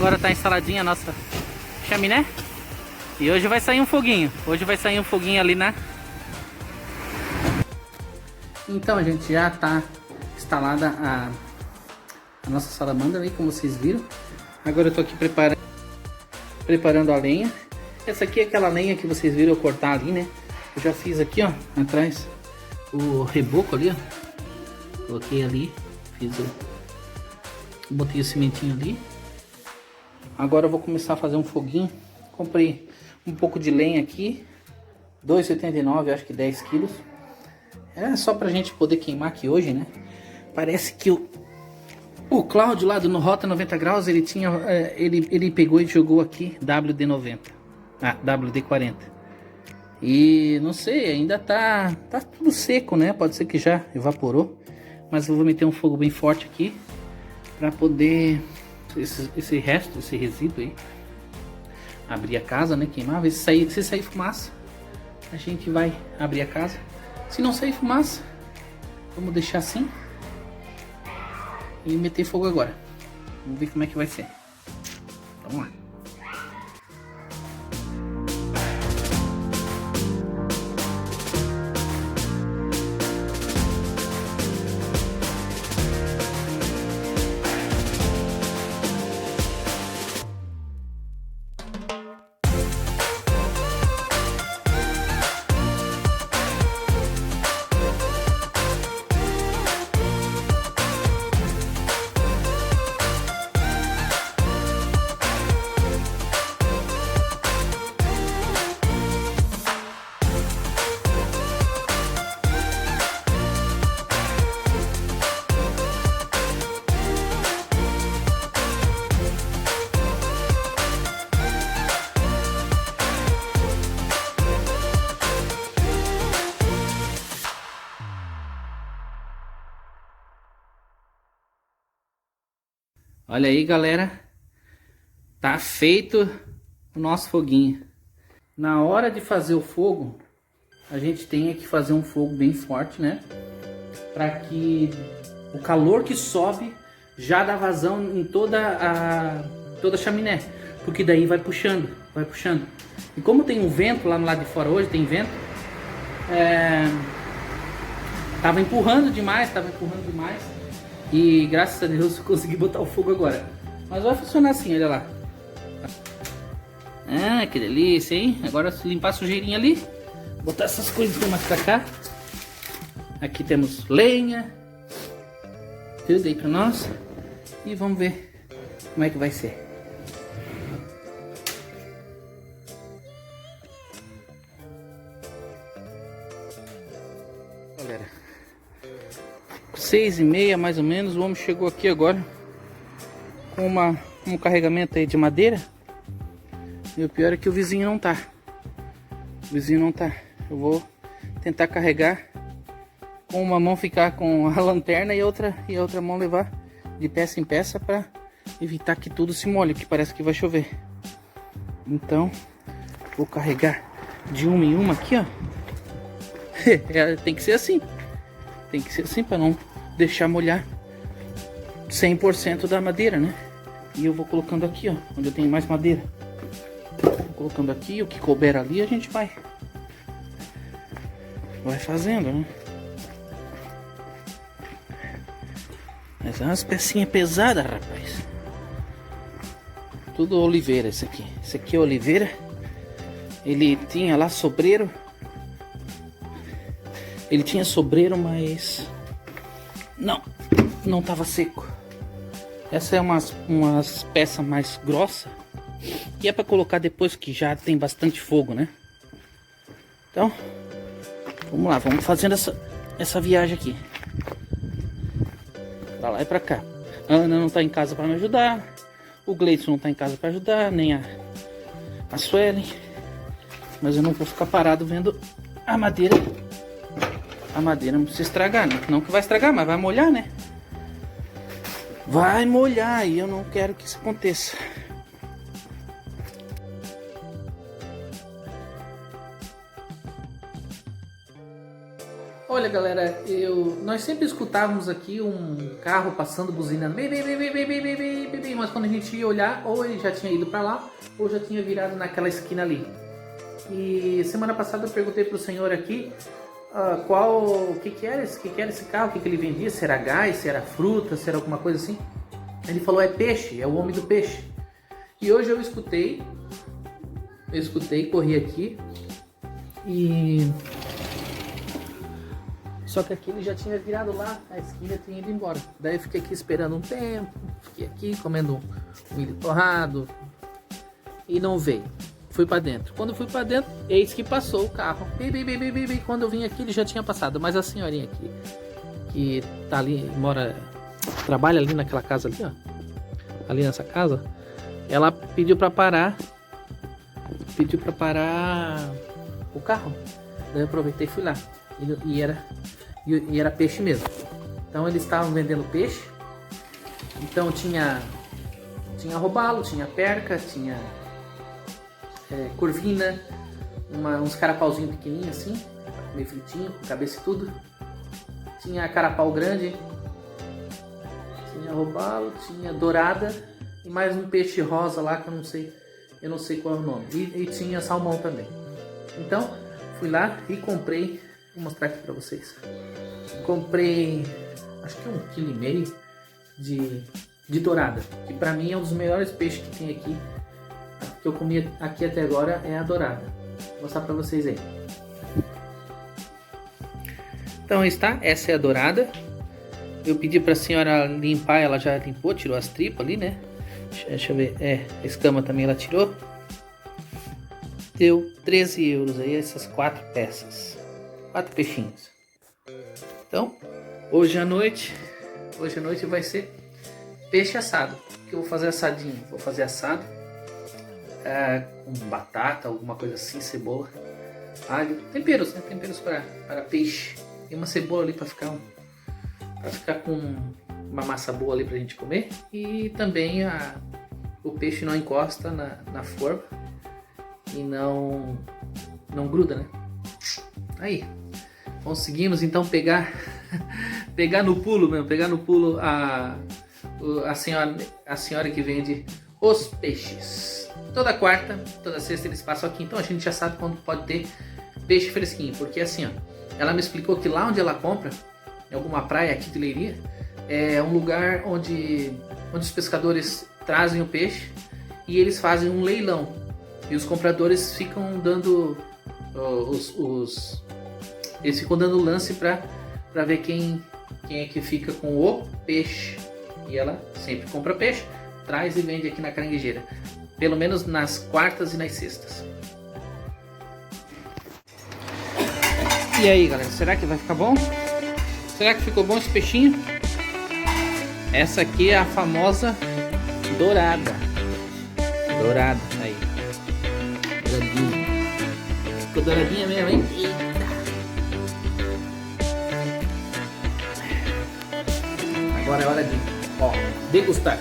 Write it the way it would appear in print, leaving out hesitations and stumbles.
agora tá instaladinha a nossa chaminé. E hoje vai sair um foguinho. Hoje vai sair um foguinho ali na... Então, gente, já tá instalada a nossa salamandra aí, como vocês viram. Agora eu tô aqui preparando a lenha. Essa aqui é aquela lenha que vocês viram eu cortar ali, né? Eu já fiz aqui, ó, atrás o reboco ali, ó. Coloquei ali, botei o cimentinho ali. Agora eu vou começar a fazer um foguinho. Comprei um pouco de lenha aqui, 2,79, acho que 10 quilos. É só pra gente poder queimar aqui hoje, né? Parece que o Cláudio lá do No Rota 90 Graus, ele tinha, ele pegou e jogou aqui WD-90, WD-40. E não sei, ainda tá tudo seco, né? Pode ser que já evaporou, mas eu vou meter um fogo bem forte aqui pra poder esse resíduo aí, abrir a casa, né? Queimar, ver se sair fumaça, a gente vai abrir a casa. Se não sair fumaça, vamos deixar assim e meter fogo agora. Vamos ver como é que vai ser. Vamos lá. Olha aí, galera, tá feito o nosso foguinho. Na hora de fazer o fogo, a gente tem que fazer um fogo bem forte, né? Para que o calor que sobe já dá vazão em toda a chaminé, porque daí vai puxando, vai puxando. E como tem um vento lá no lado de fora hoje, tem vento, tava empurrando demais. E graças a Deus eu consegui botar o fogo agora. Mas vai funcionar assim, olha lá. Ah, que delícia, hein? Agora limpar a sujeirinha ali. Botar essas coisas mais pra cá. Aqui temos lenha. Tudo aí pra nós. E vamos ver como é que vai ser. Galera, 6h30 mais ou menos, o homem chegou aqui agora com um carregamento aí de madeira. E o pior é que o vizinho não tá. Eu vou tentar carregar com uma mão, ficar com a lanterna e a outra mão levar de peça em peça para evitar que tudo se molhe, que parece que vai chover. Então vou carregar de uma em uma aqui, ó. Tem que ser assim. Tem que ser assim para não deixar molhar 100% da madeira, né? E eu vou colocando aqui, ó, onde eu tenho mais madeira. Vou colocando aqui, o que couber ali a gente vai fazendo, né? Mas é umas pecinhas pesadas, rapaz. Tudo oliveira esse aqui. Esse aqui é oliveira. Ele tinha lá sobreiro. Ele tinha sobreiro, mas não tava seco. Essa é umas peças mais grossas. E é para colocar depois que já tem bastante fogo, né? Então, vamos lá, vamos fazendo essa viagem aqui. Pra lá e pra cá. A Ana não tá em casa para me ajudar. O Gleison não tá em casa para ajudar, nem a Suelen. Mas eu não vou ficar parado vendo a madeira. A madeira não precisa estragar, né? Não que vai estragar, mas vai molhar, né? Vai molhar e eu não quero que isso aconteça. Olha, galera, nós sempre escutávamos aqui um carro passando, buzinando, bem, bem, bem, bem, bem, bem, bem, bem, bem, bem, mas quando a gente ia olhar, ou ele já tinha ido para lá, ou já tinha virado naquela esquina ali. E semana passada eu perguntei pro senhor aqui o que era esse carro, o que ele vendia, se era gás, se era fruta, se era alguma coisa assim. Ele falou, é peixe, é o homem do peixe. E hoje eu escutei, corri aqui e... Só que aqui ele já tinha virado lá, a esquina tinha ido embora. Daí eu fiquei aqui esperando um tempo, fiquei aqui comendo um milho torrado e não veio. Fui pra dentro. Quando fui pra dentro, eis que passou o carro. Bem. Quando eu vim aqui, ele já tinha passado. Mas a senhorinha aqui, que tá ali, trabalha ali naquela casa ali, ó. Ali nessa casa, ela pediu pra parar o carro. Daí eu aproveitei e fui lá. E era peixe mesmo. Então eles estavam vendendo peixe. Então tinha robalo, tinha perca, tinha corvina, uns carapauzinhos pequenininhos assim, meio fritinho, com cabeça e tudo. Tinha carapau grande, tinha robalo, tinha dourada e mais um peixe rosa lá que eu não sei qual é o nome. E tinha salmão também. Então fui lá e comprei. Vou mostrar aqui pra vocês. Comprei, acho que 1,5 kg de dourada, que pra mim é um dos melhores peixes que tem aqui. Que eu comi aqui até agora é a dourada. Vou mostrar pra vocês aí. Então está, essa é a dourada. Eu pedi pra senhora limpar, ela já limpou, tirou as tripas ali, né? Deixa eu ver, a escama também ela tirou. Deu 13 € aí, essas 4 peças. 4 peixinhos. Então, hoje à noite vai ser peixe assado. Que eu vou fazer assadinho. Vou fazer assado com batata, alguma coisa assim, cebola, alho, temperos, né? Temperos para peixe. E uma cebola ali para ficar com uma massa boa ali pra gente comer. E também o peixe não encosta na forma e não gruda, né? Aí, conseguimos então pegar no pulo mesmo, a senhora que vende os peixes. Toda quarta, toda sexta eles passam aqui, então a gente já sabe quando pode ter peixe fresquinho, porque assim, ó, ela me explicou que lá onde ela compra, em alguma praia aqui de Leiria, é um lugar onde os pescadores trazem o peixe e eles fazem um leilão e os compradores ficam dando eles ficam dando lance para ver quem é que fica com o peixe. E ela sempre compra peixe, traz e vende aqui na caranguejeira. Pelo menos nas quartas e nas sextas. E aí, galera, será que vai ficar bom? Será que ficou bom esse peixinho? Essa aqui é a famosa dourada. Dourada, aí. Douradinha. Ficou douradinha mesmo, hein? Eita. Agora é hora de degustar.